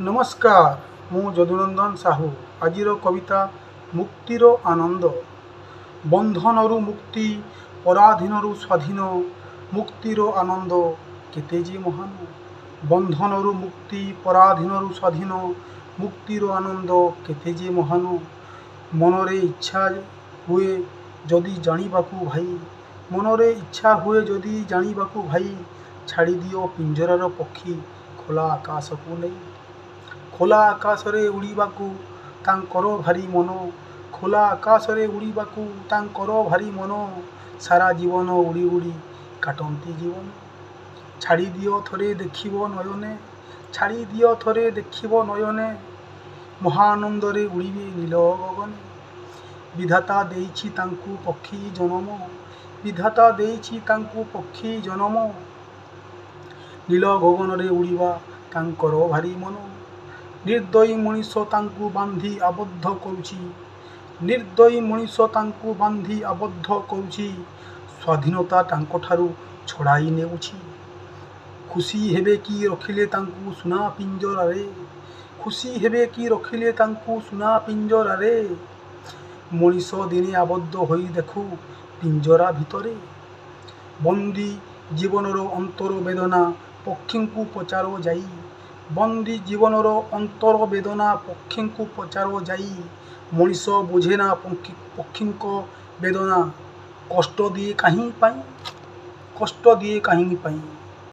नमस्कार मु यदुनंदन साहू आजिर कविता मुक्तिर आनंद बंधनरु मुक्ति पराधीनरु स्वाधीन मुक्तिर आनंद केते जे महान बंधनरु मुक्ति पराधीनरु स्वाधीन मुक्तिर आनंद केते जे महान मनरे इच्छा हुए जदि जानिबाकू भाई मनरे इच्छा हुए जदि जानिबाकू भाई छाड़ी दियो पिंजरार पक्षी खोला आकाश को नहीं खोला आकाश रे उड़ीबाकू तांकर भारी मन खोला आकाश रे उड़ीबाकू तांकर भारी मन सारा जीवन उड़ी उड़ी काटंती जीवन छाड़ी दियो थरे देखिबो नयने छाड़ी दियो थरे देखिबो नयने महानंद रे उड़ीबे नील गगने विधाता देइछि तांकू पक्षी जन्म विधाता देइछि तांकू पक्षी जन्म नील गगन रे उड़ीबा तांकर भारी मन निर्दयी मनीष तांकू बांधी आबद्ध करुछि निर्दयी मनीष तांकू बांधी आबद्ध करुछि स्वाधीनता तांको ठारू छड़ाई नेउछि खुशी हेबे कि रखिले तांकू सुना पिंजरा रे खुशी हेबे कि रखिले तांकू सुना पिंजरा रे मनीष दिने आबद्ध होई देखु पिंजरा भितरे बंदी जीवनर अंतर वेदना पक्षी को पचारो जाई बंदी जीवनर अंतर वेदना पक्षी को पचारो जाई मनीष बुझेना पक्षी वेदना कष्ट दिए कहीं पाई कष्ट दिए कहीं पाई।